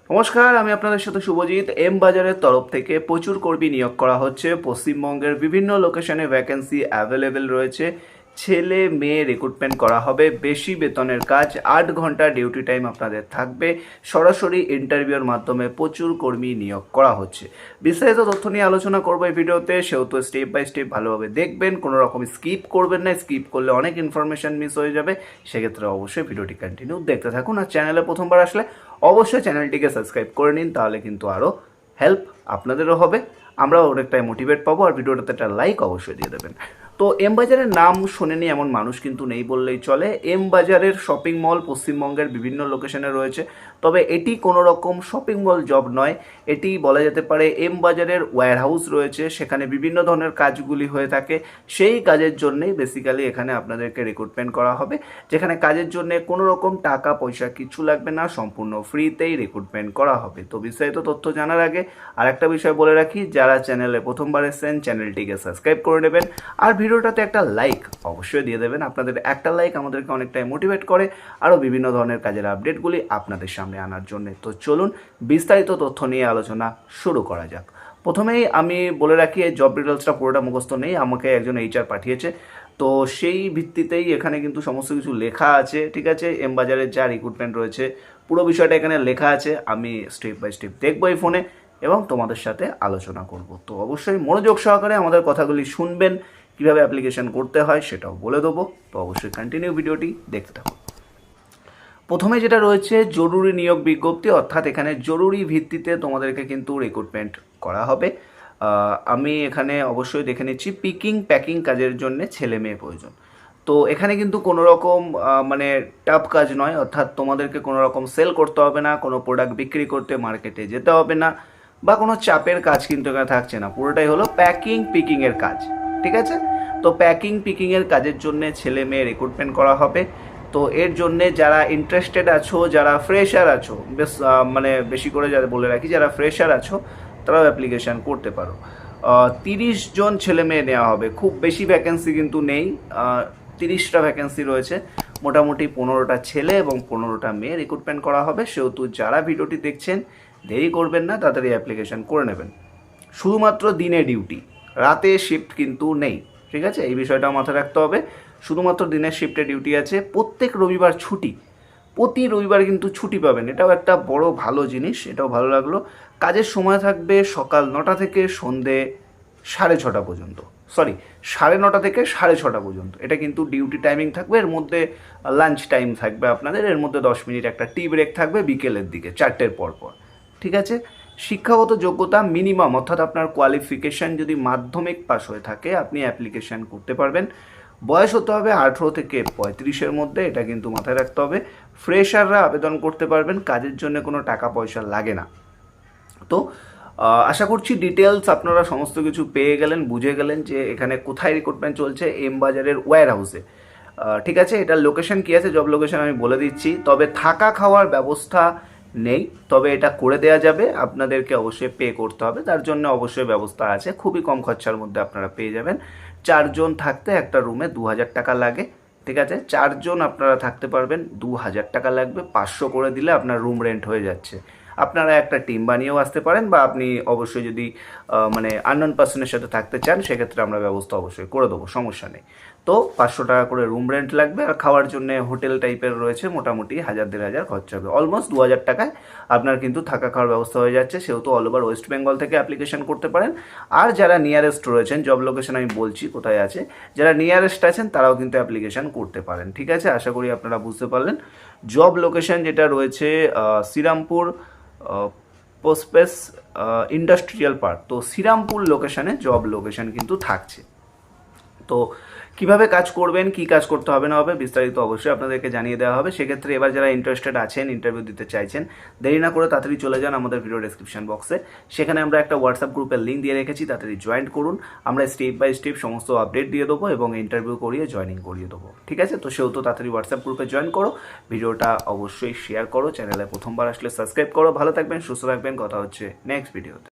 নমস্কার, আমি আপনাদের সাথে শুভজিৎ। এম বাজারের তরফ থেকে প্রচুর কর্মী নিয়োগ করা হচ্ছে। পশ্চিমবঙ্গের বিভিন্ন লোকেশনে ভ্যাকেন্সি অ্যাভেলেবেল রয়েছে। ছেলে মেয়ে রিক্রুটমেন্ট করা হবে। বেশি বেতনের কাজ, 8 ঘন্টা ডিউটি টাইম আপনাদের থাকবে। সরাসরি ইন্টারভিউর মাধ্যমে প্রচুর কর্মী নিয়োগ করা হচ্ছে। বিস্তারিত তথ্য নিয়ে আলোচনা করবো এই ভিডিওতে, সেহেতু স্টেপ বাই স্টেপ ভালোভাবে দেখবেন, কোনো রকম স্কিপ করবেন না। স্কিপ করলে অনেক ইনফরমেশন মিস হয়ে যাবে। সেক্ষেত্রে অবশ্যই ভিডিওটি কন্টিনিউ দেখতে থাকুন। আর চ্যানেলে প্রথমবার আসলে অবশ্যই চ্যানেলটিকে সাবস্ক্রাইব করে নিন, তাহলে কিন্তু আরও হেল্প আপনাদেরও হবে, আমরাও অনেকটাই মোটিভেট পাবো। আর ভিডিওটাতে একটা লাইক অবশ্যই দিয়ে দেবেন। তো এম বাজারের নাম শোনেনি এমন মানুষ কিন্তু নেই বললেই চলে। এম বাজারের শপিং মল পশ্চিমবঙ্গের বিভিন্ন লোকেশনে রয়েছে, তবে এটি কোনো রকম শপিং মল জব নয়। এটি বলা যেতে পারে এম বাজারের ওয়্যার হাউস রয়েছে, সেখানে বিভিন্ন ধরনের কাজগুলি হয়ে থাকে। সেই কাজের জন্যেই বেসিক্যালি এখানে আপনাদেরকে রিক্রুটমেন্ট করা হবে, যেখানে কাজের জন্য কোনো রকম টাকা পয়সা কিছু লাগবে না, সম্পূর্ণ ফ্রিতেই রিক্রুটমেন্ট করা হবে। তো বিস্তারিত তথ্য জানার আগে আর একটা বিষয় বলে রাখি, যারা চ্যানেলে প্রথমবার এসেছেন চ্যানেলটিকে সাবস্ক্রাইব করে নেবেন, আর ভিডিওটাতে একটা লাইক অবশ্যই দিয়ে দেবেন। আপনাদের একটা লাইক আমাদেরকে অনেকটাই মোটিভেট করে আরও বিভিন্ন ধরনের কাজের আপডেটগুলি আপনাদের সামনে আনার জন্য। তো চলুন বিস্তারিত তথ্য নিয়ে আলোচনা শুরু করা যাক। প্রথমেই আমি বলে রাখি, এই জব ডিটেলসটা পুরোটা মুখস্থ নেই, আমাকে একজন HR পাঠিয়েছে, তো সেই ভিত্তিতেই এখানে কিন্তু সমস্ত কিছু লেখা আছে। ঠিক আছে, এম বাজারের যা রিক্রুটমেন্ট রয়েছে পুরো বিষয়টা এখানে লেখা আছে। আমি স্টেপ বাই স্টেপ দেখবো এই ফোনে এবং তোমাদের সাথে আলোচনা করব। তো অবশ্যই মনোযোগ সহকারে আমাদের কথাগুলি শুনবেন, কীভাবে অ্যাপ্লিকেশন করতে হয় সেটাও বলে দেবো। তো অবশ্যই কন্টিনিউ ভিডিওটি দেখতে থাকুন। প্রথমে যেটা রয়েছে জরুরি নিয়োগ বিজ্ঞপ্তি, অর্থাৎ এখানে জরুরি ভিত্তিতে তোমাদেরকে কিন্তু রিক্রুটমেন্ট করা হবে। আমি এখানে অবশ্যই দেখে নিচ্ছি, পিকিং প্যাকিং কাজের জন্য ছেলে মেয়ে প্রয়োজন। তো এখানে কিন্তু কোনো রকম মানে টাফ কাজ নয়, অর্থাৎ তোমাদেরকে কোনো রকম সেল করতে হবে না, কোনো প্রোডাক্ট বিক্রি করতে মার্কেটে যেতে হবে না, বা কোনো চাপের কাজ কিন্তু এখানে থাকছে না। পুরোটাই হলো প্যাকিং পিকিংয়ের কাজ। ঠিক আছে, তো প্যাকিং পিকিংয়ের কাজের জন্য ছেলে মেয়ে রিক্রুটমেন্ট করা হবে। তো এর জন্যে যারা ইন্টারেস্টেড আছো, যারা ফ্রেশার আছো, বেশ মানে বেশি করে যারা বলে রাখি, যারা ফ্রেশার আছো তারাও অ্যাপ্লিকেশান করতে পারো। 30 জন ছেলে মেয়ে নেওয়া হবে, খুব বেশি ভ্যাকেন্সি কিন্তু নেই। 30টা ভ্যাকেন্সি রয়েছে, মোটামুটি 15টা ছেলে এবং 15টা মেয়ে রিক্রুটমেন্ট করা হবে। সেহেতু যারা ভিডিওটি দেখছেন দেরি করবেন না, তাড়াতাড়ি অ্যাপ্লিকেশান করে নেবেন। শুধুমাত্র দিনে ডিউটি, রাতে শিফট কিন্তু নেই। ঠিক আছে, এই বিষয়টা মাথায় রাখতে হবে। শুধুমাত্র দিনের শিফটে ডিউটি আছে। প্রত্যেক রবিবার ছুটি, প্রতি রবিবার কিন্তু ছুটি পাবেন, এটাও একটা বড় ভালো জিনিস, এটাও ভালো লাগলো। কাজের সময় থাকবে সকাল 9টা থেকে সন্ধে 6:30 পর্যন্ত, সরি 9:30 থেকে 6:30 পর্যন্ত। এটা কিন্তু ডিউটি টাইমিং থাকবে। এর মধ্যে লাঞ্চ টাইম থাকবে আপনাদের, এর মধ্যে 10 মিনিট একটা টি ব্রেক থাকবে বিকেলের দিকে 4টের পর। ঠিক আছে, শিক্ষাগত যোগ্যতা মিনিমাম, অর্থাৎ আপনার কোয়ালিফিকেশান যদি মাধ্যমিক পাস হয়ে থাকে আপনি অ্যাপ্লিকেশান করতে পারবেন। বয়স হতে হবে 18 থেকে 35-এর মধ্যে, এটা কিন্তু মাথায় রাখতে হবে। ফ্রেশাররা আবেদন করতে পারবেন, কাজের জন্য কোনো টাকা পয়সা লাগে না। তো আশা করছি ডিটেলস আপনারা সমস্ত কিছু পেয়ে গেলেন, বুঝে গেলেন যে এখানে কোথায় রিক্রুটমেন্ট চলছে, এম বাজারের ওয়্যার হাউসে। ঠিক আছে, এটার লোকেশন কী আছে, জব লোকেশন আমি বলে দিচ্ছি। তবে থাকা খাওয়ার ব্যবস্থা নেই, তবে এটা করে দেওয়া যাবে। আপনাদেরকে অবশ্যই পে করতে হবে, তার জন্য অবশ্যই ব্যবস্থা আছে। খুবই কম খরচার মধ্যে আপনারা পেয়ে যাবেন। 4 জন থাকতে একটা রুমে 2000 টাকা লাগে। ঠিক আছে, 4 জন আপনারা থাকতে পারবেন, 2000 টাকা লাগবে। 500 করে দিলে আপনার রুম রেন্ট হয়ে যাচ্ছে। আপনারা একটা টিম বানিয়েও আসতে পারেন, বা আপনি অবশ্যই যদি মানে আননোন পার্সনের সাথে থাকতে চান সেক্ষেত্রে আমরা ব্যবস্থা অবশ্যই করে দেবো, সমস্যা নেই। তো 500 টাকা করে রুম রেন্ট লাগবে, আর খাওয়ার জন্য হোটেল টাইপের রয়েছে, মোটামুটি 1000-1500 খরচা হবে। অলমোস্ট 2000 টাকায় আপনার কিন্তু থাকা খাওয়ার ব্যবস্থা হয়ে যাচ্ছে। সেহেতু অল ওভার ওয়েস্ট বেঙ্গল থেকে অ্যাপ্লিকেশন করতে পারেন। আর যারা নিয়ারেস্ট রয়েছেন, জব লোকেশন আমি বলছি কোথায় আছে, যারা নিয়ারেস্ট আছেন তারাও কিন্তু অ্যাপ্লিকেশান করতে পারেন। ঠিক আছে, আশা করি আপনারা বুঝতে পারলেন। জব লোকেশন যেটা রয়েছে শ্রীরামপুর পোস্পেস ইন্ডাস্ট্রিয়াল পার্ক, তো শ্রীরামপুর লোকেশানে জব লোকেশান কিন্তু থাকছে। তো কিভাবে কাজ করবেন, কি কাজ করতে হবে না হবে বিস্তারিত অবশ্যই আপনাদেরকে জানিয়ে দেওয়া হবে। সেক্ষেত্রে এবার যারা ইন্টারেস্টেড আছেন, ইন্টারভিউ দিতে চাইছেন, দেরি না করে তাড়াতাড়ি চলে যান আমাদের ভিডিও ডেসক্রিপশন বক্সে। সেখানে আমরা একটা হোয়াটসঅ্যাপ গ্রুপের লিঙ্ক দিয়ে রেখেছি, তাড়াতাড়ি জয়েন করুন। আমরা স্টেপ বাই স্টেপ সমস্ত আপডেট দিয়ে দেবো এবং ইন্টারভিউ করিয়ে জয়েনিং করিয়ে দেবো। ঠিক আছে, তো সেহেতু তাড়াতাড়ি হোয়াটসঅ্যাপ গ্রুপে জয়েন করো, ভিডিওটা অবশ্যই শেয়ার করো, চ্যানেলে প্রথমবার আসলে সাবস্ক্রাইব করো। ভালো থাকবেন, সুস্থ থাকবেন, কথা হচ্ছে নেক্সট ভিডিওতে।